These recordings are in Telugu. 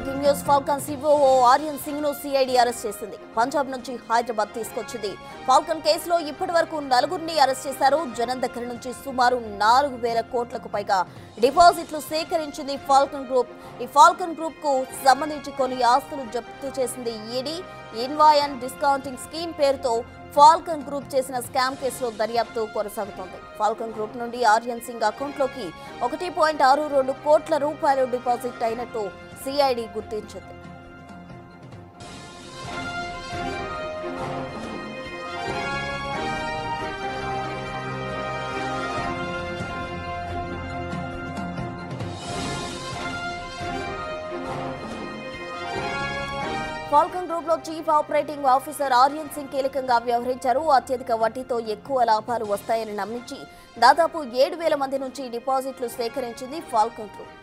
Breaking news Falcon COO Aryan Singh ను సిఐడి అరెస్ట్ చేసింది. పంజాబ్ నుంచి హైదరాబాద్ తీసుకొచ్చింది. ఫాల్కన్ కేసులో ఇప్పటివరకు నలుగురిని అరెస్ట్ చేశారు. జనం దగ్గర నుంచి సుమారు 4,000 కోట్లకు పైగా డిపాజిట్లు సేకరించింది ఫాల్కన్ గ్రూప్. ఈ ఫాల్కన్ గ్రూప్ కు సంబంధించి కొన్ని ఆస్తులు జప్తు చేసింది ఈడీ. ఇన్వాయన్ డిస్కౌంటింగ్ స్కీమ్ పేరుతో ఫాల్కన్ గ్రూప్ చేసిన స్కామ్ కేసులో దర్యాప్తు కొనసాగుతోంది. ఫాల్కన్ గ్రూప్ నుండి ఆర్యన్ సింగ్ అకౌంట్లోకి 1.62 కోట్ల రూపాయలు డిపాజిట్ అయినట్టు సిఐడి గుర్తించింది. ఫాల్కన్ గ్రూప్ లో chief operating officer Aryan Singh కీలకంగా వ్యవహరించారు. అత్యధిక వడ్డీతో ఎక్కువ లాభాలు వస్తాయని నమ్మించి దాదాపు 7,000 మంది నుంచి డిపాజిట్లు సేకరించింది Falcon group.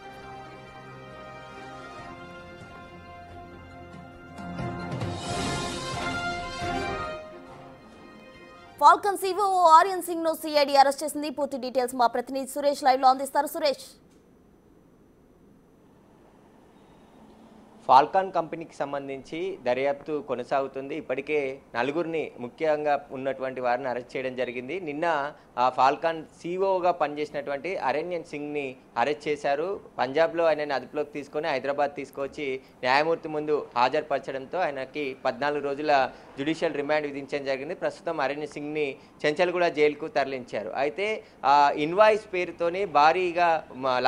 Falcon COO Aryan Singh ను సిఐడి అరెస్ట్ చేసింది. పూర్తి డీటెయిల్స్ మా ప్రతినిధి సురేష్ లైవ్ లో అందిస్తారు. సురేష్, ఫాల్కాన్ కంపెనీకి సంబంధించి దర్యాప్తు కొనసాగుతుంది. ఇప్పటికే నలుగురిని ముఖ్యంగా ఉన్నటువంటి వారిని అరెస్ట్ చేయడం జరిగింది. నిన్న ఆ ఫాల్కాన్ సిఓగా పనిచేసినటువంటి అరణ్యన్ సింగ్ని అరెస్ట్ చేశారు. పంజాబ్లో ఆయనని అదుపులోకి తీసుకొని హైదరాబాద్ తీసుకొచ్చి న్యాయమూర్తి ముందు హాజరుపరచడంతో ఆయనకి 14 రోజుల జ్యుడిషియల్ రిమాండ్ విధించడం జరిగింది. ప్రస్తుతం అరణ్యన్ సింగ్ని చెంచల్గూడ జైలుకు తరలించారు. అయితే ఇన్వాయిస్ పేరుతోని భారీగా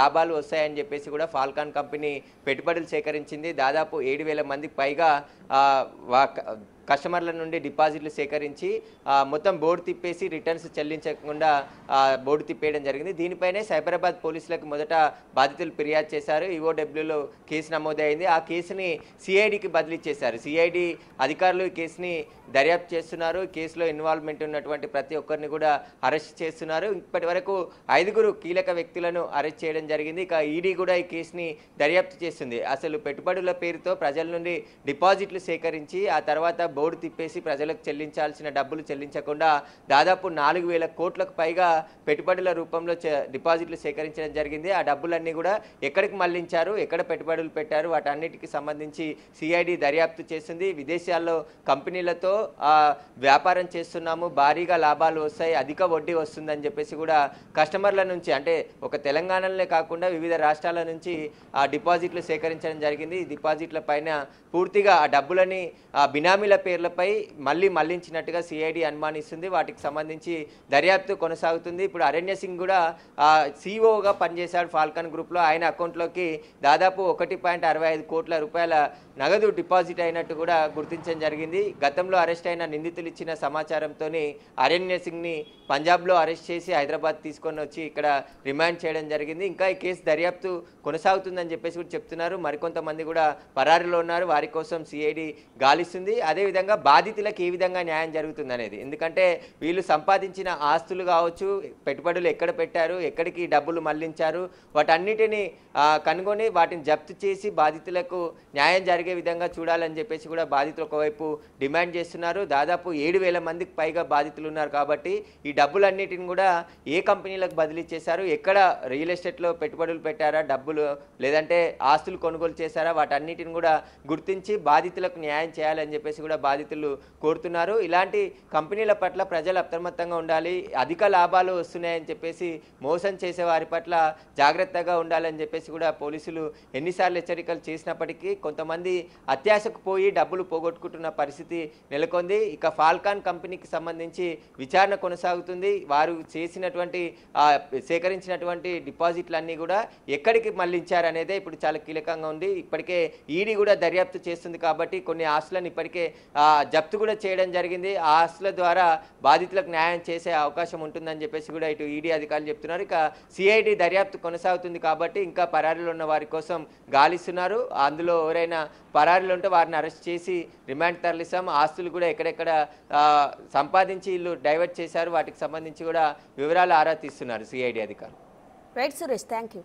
లాభాలు వస్తాయని చెప్పేసి కూడా ఫాల్కాన్ కంపెనీ పెట్టుబడులు సేకరించింది. దాదాపు 7,000 మందికి పైగా కస్టమర్ల నుండి డిపాజిట్లు సేకరించి మొత్తం బోర్డు తిప్పేసి రిటర్న్స్ చెల్లించకుండా బోర్డు తిప్పేయడం జరిగింది. దీనిపైనే సైబరాబాద్ పోలీసులకు మొదట బాధితులు ఫిర్యాదు చేశారు. ఈఓడబ్ల్యూలో కేసు నమోదైంది. ఆ కేసుని సిఐడికి బదిలీ చేశారు. సిఐడి అధికారులు ఈ కేసుని దర్యాప్తు చేస్తున్నారు. కేసులో ఇన్వాల్వ్మెంట్ ఉన్నటువంటి ప్రతి ఒక్కరిని కూడా అరెస్ట్ చేస్తున్నారు. ఇప్పటి వరకు 5 కీలక వ్యక్తులను అరెస్ట్ చేయడం జరిగింది. ఇక ఈడీ కూడా ఈ కేసుని దర్యాప్తు చేస్తుంది. అసలు పెట్టుబడుల పేరుతో ప్రజల నుండి డిపాజిట్లు సేకరించి ఆ తర్వాత బోర్డు తిప్పేసి ప్రజలకు చెల్లించాల్సిన డబ్బులు చెల్లించకుండా దాదాపు 4,000 కోట్లకు పైగా పెట్టుబడుల రూపంలో డిపాజిట్లు సేకరించడం జరిగింది. ఆ డబ్బులన్నీ కూడా ఎక్కడికి మళ్లించారు, ఎక్కడ పెట్టుబడులు పెట్టారు, వాటన్నిటికి సంబంధించి సిఐడి దర్యాప్తు చేస్తుంది. విదేశాల్లో కంపెనీలతో వ్యాపారం చేస్తున్నాము, భారీగా లాభాలు వస్తాయి, అధిక వడ్డీ వస్తుందని చెప్పేసి కూడా కస్టమర్ల నుంచి, అంటే ఒక తెలంగాణలోనే కాకుండా వివిధ రాష్ట్రాల నుంచి ఆ డిపాజిట్లు సేకరించడం జరిగింది. ఈ డిపాజిట్ల పైన పూర్తిగా ఆ డబ్బులని బినామీల పేర్లపై మళ్లించినట్టుగా సిఐడి అనుమానిస్తుంది. వాటికి సంబంధించి దర్యాప్తు కొనసాగుతుంది. ఇప్పుడు అరణ్య సింగ్ కూడా సిఓగా పనిచేశాడు ఫాల్కన్ గ్రూప్లో. ఆయన అకౌంట్లోకి దాదాపు 1.65 కోట్ల రూపాయల నగదు డిపాజిట్ అయినట్టు కూడా గుర్తించడం జరిగింది. గతంలో అరెస్ట్ అయిన నిందితులు ఇచ్చిన సమాచారంతో అరణ్య సింగ్ని పంజాబ్లో అరెస్ట్ చేసి హైదరాబాద్ తీసుకొని వచ్చి ఇక్కడ రిమాండ్ చేయడం జరిగింది. ఇంకా ఈ కేసు దర్యాప్తు కొనసాగుతుందని చెప్పేసి కూడా చెప్తున్నారు. మరికొంతమంది కూడా పరారీలో ఉన్నారు. వారి కోసం సిఐడి గాలిస్తుంది. అదేవిధంగా బాధితులకు ఏ విధంగా న్యాయం జరుగుతుంది అనేది, ఎందుకంటే వీళ్ళు సంపాదించిన ఆస్తులు కావచ్చు, పెట్టుబడులు ఎక్కడ పెట్టారు, ఎక్కడికి డబ్బులు మళ్లించారు, వాటన్నిటిని కనుగొని వాటిని జప్తు చేసి బాధితులకు న్యాయం జరిగే విధంగా చూడాలని చెప్పేసి కూడా బాధితులు ఒకవైపు డిమాండ్ చేస్తున్నారు. దాదాపు 7,000 మందికి పైగా బాధితులు ఉన్నారు. కాబట్టి ఈ డబ్బులన్నిటిని కూడా ఏ కంపెనీలకు బదిలీ చేశారు, ఎక్కడ రియల్ ఎస్టేట్లో పెట్టుబడులు పెట్టారా, డబ్బులు లేదంటే ఆస్తులు కొనుగోలు చేశారా, వాటన్నిటిని కూడా గుర్తించి బాధితులకు న్యాయం చేయాలని చెప్పేసి కూడా బాధితులు కోరుతున్నారు. ఇలాంటి కంపెనీల పట్ల ప్రజలు అప్రమత్తంగా ఉండాలి. అధిక లాభాలు వస్తున్నాయని చెప్పేసి మోసం చేసే వారి పట్ల జాగ్రత్తగా ఉండాలని చెప్పేసి కూడా పోలీసులు ఎన్నిసార్లు హెచ్చరికలు చేసినప్పటికీ కొంతమంది అత్యాశకు పోయి డబ్బులు పోగొట్టుకుంటున్న పరిస్థితి నెలకొంది. ఇక ఫాల్కాన్ కంపెనీకి సంబంధించి విచారణ కొనసాగుతుంది. వారు చేసినటువంటి సేకరించినటువంటి డిపాజిట్లన్నీ కూడా ఎక్కడికి మళ్లించారనేదే ఇప్పుడు చాలా కీలకంగా ఉంది. ఇప్పటికే ఈడీ కూడా దర్యాప్తు చేస్తుంది కాబట్టి కొన్ని ఆస్తులను ఇప్పటికే జప్తు కూడా చేయడం జరిగింది. ఆ ఆస్తుల ద్వారా బాధితులకు న్యాయం చేసే అవకాశం ఉంటుందని చెప్పేసి కూడా ఇటు ఈడీ అధికారులు చెప్తున్నారు. ఇక సిఐడి దర్యాప్తు కొనసాగుతుంది కాబట్టి ఇంకా పరారీలో ఉన్న వారి కోసం గాలిస్తున్నారు. అందులో ఎవరైనా పరారీలో ఉంటే వారిని అరెస్ట్ చేసి రిమాండ్ తరలిస్తాం. ఆస్తులు కూడా ఎక్కడెక్కడ సంపాదించి వీళ్ళు డైవర్ట్ చేశారు, వాటికి సంబంధించి కూడా వివరాలు ఆరా తీస్తున్నారు సిఐడి అధికారులు. Right Suresh, thank you.